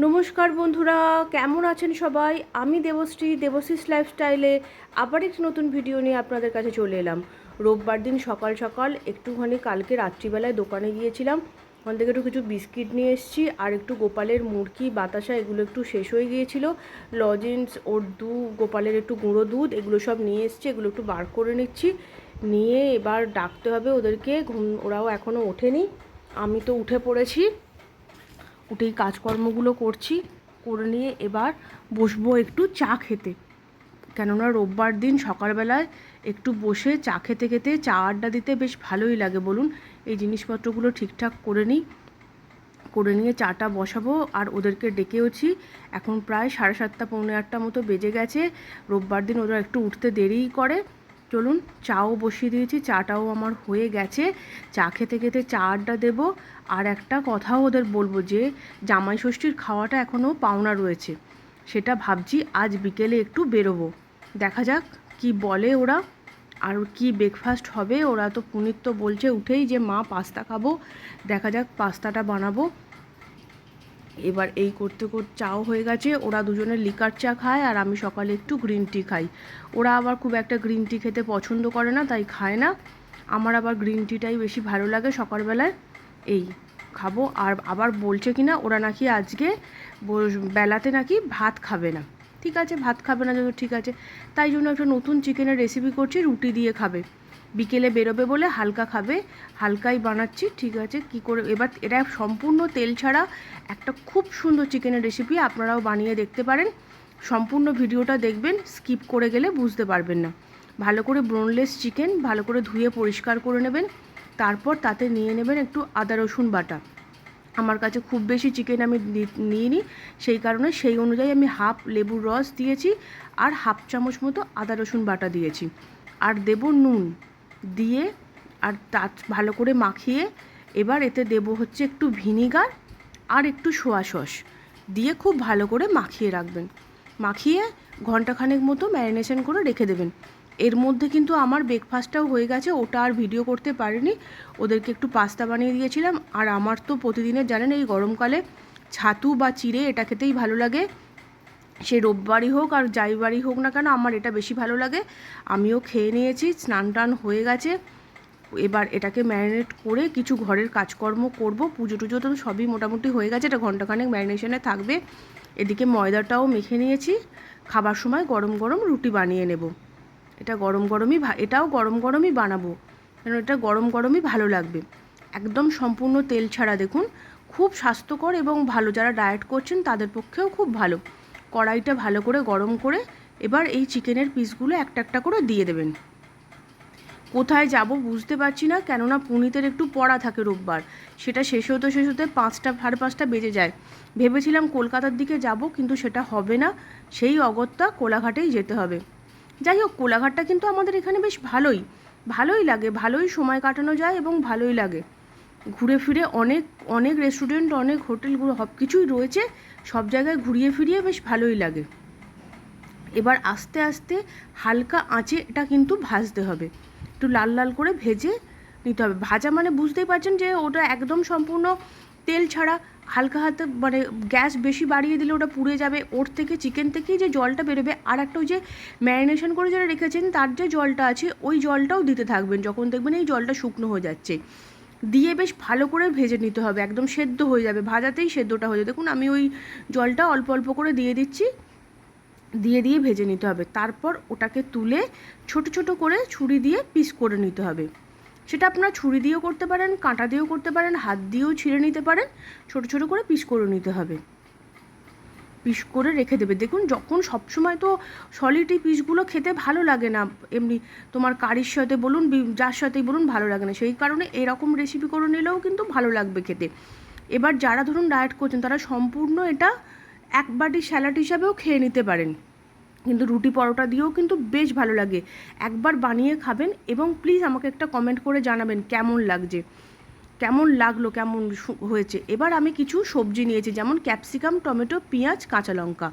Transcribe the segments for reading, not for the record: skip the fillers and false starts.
নমস্কার বন্ধুরা, কেমন আছেন সবাই? আমি দেবশ্রীস লাইফস্টাইলে আবার একটি নতুন ভিডিও নিয়ে আপনাদের কাছে চলে এলাম। রোববার দিন সকাল সকাল একটুখানি কালকে রাত্রিবেলায় দোকানে গিয়েছিলাম, ওখান থেকে একটু কিছু বিস্কিট নিয়ে এসেছি, আর একটু গোপালের মুরকি বাতাসা এগুলো একটু শেষ হয়ে গিয়েছিল, লজেন্স দু গোপালের একটু গুঁড়ো দুধ এগুলো সব নিয়ে এসেছি, এগুলো একটু বার করে নিচ্ছি। নিয়ে এবার ডাকতে হবে ওদেরকে, ওরাও এখনও ওঠেনি, আমি তো উঠে পড়েছি। উঠেই কাজকর্মগুলো করছি, করে নিয়ে এবার বসবো একটু চা খেতে। কেননা রোববার দিন সকালবেলায় একটু বসে চা খেতে খেতে চা আড্ডা দিতে বেশ ভালোই লাগে বলুন। এই জিনিসপত্রগুলো ঠিকঠাক করে নিই, করে নিয়ে চাটা বসাবো। আর ওদেরকে ডেকেওছি, এখন প্রায় 7:30 পৌনে 8টা মতো বেজে গেছে। রোববার দিন ওরা একটু উঠতে দেরিই করে। চলুন, চাও বসিয়ে দিয়েছি, চাটাও আমার হয়ে গেছে। চা খেতে খেতে চা আড্ডা দেবো। আর একটা কথাও ওদের বলবো যে জামাই ষষ্ঠীর খাওয়াটা এখনও পাওনা রয়েছে, সেটা ভাবছি আজ বিকেলে একটু বেরোবো, দেখা যাক কি বলে ওরা। আর কি ব্রেকফাস্ট হবে, ওরা তো পুনিত তো বলছে উঠেই যে মা পাস্তা খাবো, দেখা যাক পাস্তাটা বানাবো। এবার এই করতে করতে চাও হয়ে গেছে, ওরা দুজনে লিকার চা খায় আর আমি সকালে একটু গ্রিন টি খাই। ওরা আবার খুব একটা গ্রিন টি খেতে পছন্দ করে না, তাই খায় না। আমার আবার গ্রিন টিটাই বেশি ভালো লাগে সকালবেলায়। এই খাবো। আর আবার বলছে কি না ওরা নাকি আজকে বেলাতে নাকি ভাত খাবে না। ঠিক আছে, ভাত খাবে না যখন ঠিক আছে, তাই জন্য একটা নতুন চিকেনের রেসিপি করছি, রুটি দিয়ে খাবে। বিকেলে বেরোবে বলে হালকা খাবে, হালকাই বানাচ্ছি। ঠিক আছে, কি করে এবার এটা সম্পূর্ণ তেল ছাড়া একটা খুব সুন্দর চিকেনের রেসিপি, আপনারাও বানিয়ে দেখতে পারেন। সম্পূর্ণ ভিডিওটা দেখবেন, স্কিপ করে গেলে বুঝতে পারবেন না। ভালো করে বোনলেস চিকেন ভালো করে ধুয়ে পরিষ্কার করে নেবেন, তারপর তাতে নিয়ে নেবেন একটু আদা রসুন বাটা। আমার কাছে খুব বেশি চিকেন আমি নিইনি, সেই কারণে সেই অনুযায়ী আমি হাফ লেবুর রস দিয়েছি আর হাফ চামচ মতো আদা রসুন বাটা দিয়েছি। আর দেব নুন দিয়ে, আর তা ভালো করে মাখিয়ে এবার এতে দেব হচ্ছে একটু ভিনিগার আর একটু সোয়া সস দিয়ে খুব ভালো করে মাখিয়ে রাখবেন। মাখিয়ে ঘন্টাখানেক মতো ম্যারিনেশন করে রেখে দেবেন। এর মধ্যে কিন্তু আমার ব্রেকফাস্টটাও হয়ে গেছে, ওটা আর ভিডিও করতে পারিনি। ওদেরকে একটু পাস্তা বানিয়ে দিয়েছিলাম। আর আমার তো প্রতিদিনের জানেন এই গরমকালে ছাতু বা চিড়ে এটা খেতেই ভালো লাগে, সে রোববারই হোক আর যাই বারই হোক না কেন, আমার এটা বেশি ভালো লাগে। আমিও খেয়ে নিয়েছি, স্নান টান হয়ে গেছে। এবার এটাকে ম্যারিনেট করে কিছু ঘরের কাজকর্ম করব, পুজো টুজো তো সবই মোটামুটি হয়ে গেছে, এটা ঘন্টাখানেক ম্যারিনেশনে থাকবে। এদিকে ময়দাটাও মেখে নিয়েছি, খাবার সময় গরম গরম রুটি বানিয়ে নেব। এটা গরম গরমই এটাও গরম গরমই বানাবো, কারণ এটা গরম গরমই ভালো লাগবে। একদম সম্পূর্ণ তেল ছাড়া, দেখুন খুব স্বাস্থ্যকর এবং ভালো, যারা ডায়েট করছেন তাদের পক্ষেও খুব ভালো। কড়াইটা ভালো করে গরম করে এবার এই চিকেনের পিসগুলো একটা একটা করে দিয়ে দেবেন। কোথায় যাব বুঝতে পারছি না, কেননা পুনিতের একটু পড়া থাকে রোববার, সেটা শেষ হতে 5টা 5:30 বেজে যায়। ভেবেছিলাম কলকাতার দিকে যাব, কিন্তু সেটা হবে না, সেই অগত্যা কোলাঘাটেই যেতে হবে। যাই হোক, কোলাঘাটটা কিন্তু আমাদের এখানে বেশ ভালোই লাগে, ভালোই সময় কাটানো যায় এবং ভালোই লাগে। ঘুরে ফিরে অনেক অনেক রেস্টুরেন্ট, অনেক হোটেলগুলো সব কিছুই রয়েছে, সব জায়গায় ঘুরিয়ে ফিরিয়ে বেশ ভালোই লাগে। এবার আস্তে আস্তে হালকা আঁচে এটা কিন্তু ভাজতে হবে, একটু লাল লাল করে ভেজে নিতে হবে। ভাজা মানে বুঝতেই পারছেন যে ওটা একদম সম্পূর্ণ তেল ছাড়া, হালকা হাতে, মানে গ্যাস বেশি বাড়িয়ে দিলে ওটা পুড়ে যাবে। ওর থেকে চিকেন থেকেই যে জলটা বেরোবে, আর একটা ওই যে ম্যারিনেশন করে যারা রেখেছেন তার যে জলটা আছে ওই জলটাও দিতে থাকবেন, যখন দেখবেন এই জলটা শুকনো হয়ে যাচ্ছে, দিয়ে বেশ ভালো করে ভেজে নিতে হবে, একদম সেদ্ধ হয়ে যাবে, ভাজাতেই সেদ্ধটা হয়ে যাবে। দেখুন আমি ওই জলটা অল্প অল্প করে দিয়ে দিচ্ছি, দিয়ে দিয়ে ভেজে নিতে হবে। তারপর ওটাকে তুলে ছোট ছোট করে ছুরি দিয়ে পিস করে নিতে হবে। সেটা আপনারা ছুরি দিয়েও করতে পারেন, কাঁটা দিয়েও করতে পারেন, হাত দিয়েও ছিঁড়ে নিতে পারেন। ছোট ছোট করে পিস করে নিতে হবে, পিস করে রেখে দেবে। দেখুন যখন সবসময় তো সলিড এই পিসগুলো খেতে ভালো লাগে না, এমনি তোমার কারির সাথে বলুন যার সাথেই বলুন ভালো লাগে না, সেই কারণে এরকম রেসিপি করে নিলেও কিন্তু ভালো লাগবে খেতে। এবার যারা ধরুন ডায়েট করছেন তারা সম্পূর্ণ এটা এক বাটি স্যালাড হিসাবেও খেয়ে নিতে পারেন, কিন্তু রুটি পরোটা দিয়েও কিন্তু বেশ ভালো লাগে। একবার বানিয়ে খাবেন এবং প্লিজ আমাকে একটা কমেন্ট করে জানাবেন কেমন লাগছে, কেমন লাগলো, কেমন হয়েছে। এবার আমি কিছু সবজি নিয়েছি, যেমন ক্যাপসিকাম, টমেটো, পেঁয়াজ, কাঁচা লঙ্কা,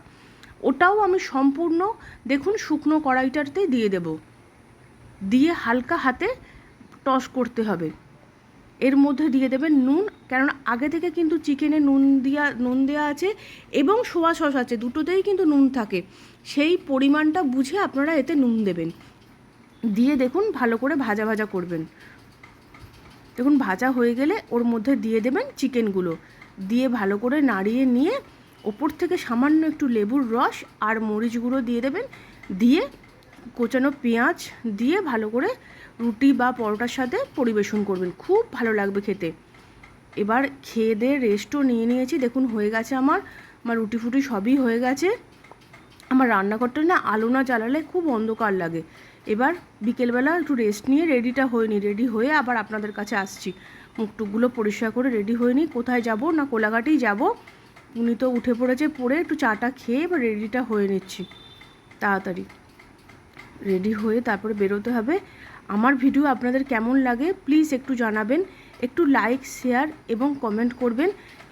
ওটাও আমি সম্পূর্ণ দেখুন শুকনো কড়াইটাতে দিয়ে দেব, দিয়ে হালকা হাতে টস করতে হবে। এর মধ্যে দিয়ে দেবেন নুন, কেননা আগে থেকে কিন্তু চিকেনে নুন দেওয়া আছে এবং সোয়া সস আছে, দুটোতেই কিন্তু নুন থাকে। সেই পরিমাণটা বুঝে আপনারা এতে নুন দেবেন। দিয়ে দেখুন ভালো করে ভাজা ভাজা করবেন। দেখুন ভাজা হয়ে গেলে ওর মধ্যে দিয়ে দেবেন চিকেনগুলো, দিয়ে ভালো করে নাড়িয়ে নিয়ে ওপর থেকে সামান্য একটু লেবুর রস আর মরিচ গুঁড়ো দিয়ে দেবেন। দিয়ে কোচানো পেঁয়াজ দিয়ে ভালো করে রুটি বা পরোটার সাথে পরিবেশন করবেন, খুব ভালো লাগবে খেতে। এবার খেয়ে দিয়ে রেস্টও নিয়ে নিয়েছি, দেখুন হয়ে গেছে আমার রুটি ফুটি সবই হয়ে গেছে। আমার রান্নাঘরটা না আলো না জ্বালালে খুব অন্ধকার লাগে। এবার বিকেলবেলা একটু রেস্ট নিয়ে রেডিটা হয়নি, রেডি হয়ে আবার আপনাদের কাছে আসছি। মুখটুকগুলো পরিষ্কার করে রেডি হয়ে নিই। কোথায় যাব না, কোলাঘাটেই যাব। উনি তো উঠে পড়েছে, পড়ে একটু চাটা খেয়ে এবার রেডিটা হয়ে নিচ্ছি। তাড়াতাড়ি রেডি হয়ে তারপরে বেরোতে হবে। আমার ভিডিও আপনাদের কেমন লাগে প্লিজ একটু জানাবেন, একটু লাইক শেয়ার এবং কমেন্ট করবেন,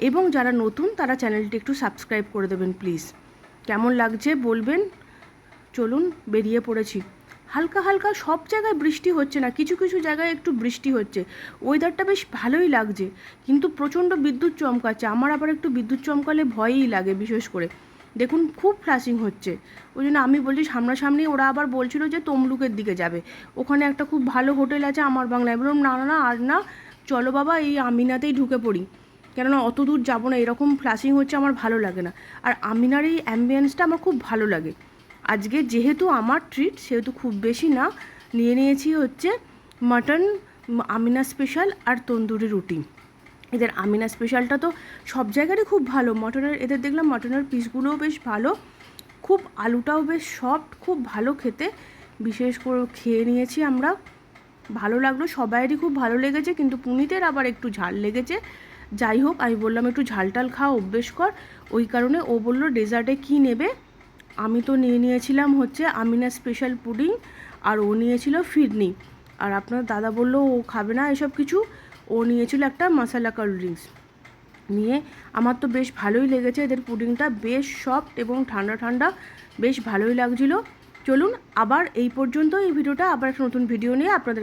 এবং যারা নতুন তারা চ্যানেলটি একটু সাবস্ক্রাইব করে দেবেন প্লিজ। কেমন লাগছে বলবেন। চলুন বেরিয়ে পড়েছি। হালকা হালকা সব জায়গায় বৃষ্টি হচ্ছে না, কিছু কিছু জায়গায় একটু বৃষ্টি হচ্ছে। ওয়েদারটা বেশ ভালোই লাগছে, কিন্তু প্রচণ্ড বিদ্যুৎ চমকাচ্ছে। আমার আবার একটু বিদ্যুৎ চমকালে ভয়ই লাগে, বিশেষ করে দেখুন খুব ফ্ল্যাশিং হচ্ছে। ওই জন্য আমি বলছি সামনাসামনি। ওরা আবার বলছিল যে তমলুকের দিকে যাবে, ওখানে একটা খুব ভালো হোটেল আছে আমার বাংলায়। বললাম না না না, আর না, চলো বাবা এই আমিনাতেই ঢুকে পড়ি, কেননা অত দূর যাবো না। এরকম ফ্ল্যাশিং হচ্ছে আমার ভালো লাগে না, আর আমিনার এই অ্যাম্বিয়েন্সটা আমার খুব ভালো লাগে। আজকে যেহেতু আমার ট্রিট, সেহেতু খুব বেশি না নিয়ে নিয়েছি হচ্ছে মাটন আমিনা স্পেশাল আর তন্দুরি রুটি। এদের আমিনা স্পেশালটা তো সব জায়গারই খুব ভালো। মটনের এদের দেখলাম মটনের পিসগুলোও বেশ ভালো, খুব আলুটাও বেশ সফট, খুব ভালো খেতে। বিশেষ করে খেয়ে নিয়েছি আমরা, ভালো লাগলো, সবাইয়েরই খুব ভালো লেগেছে, কিন্তু পুনিতের আবার একটু ঝাল লেগেছে। যাই হোক, আমি বললাম একটু ঝাল টাল খাওয়া অভ্যেস কর, ওই কারণে ও বললো ডেজার্টে কী নেবে। আমি তো নিয়েছিলাম হচ্ছে আমিনা স্পেশাল পুডিং, আর ও নিয়েছিল ফিরনি। আর আপনার দাদা বললো ও খাবে না এসব কিছু, ও নিয়েছিল একটা মশালা কোল্ড ড্রিঙ্কস নিয়ে। আমার তো বেশ ভালোই লেগেছে, এদের পুডিংটা বেশ সফট এবং ঠান্ডা ঠান্ডা, বেশ ভালোই লাগছিলো। চলুন আবার এই পর্যন্ত এই ভিডিওটা, আবার একটা নতুন ভিডিও নিয়ে আপনাদের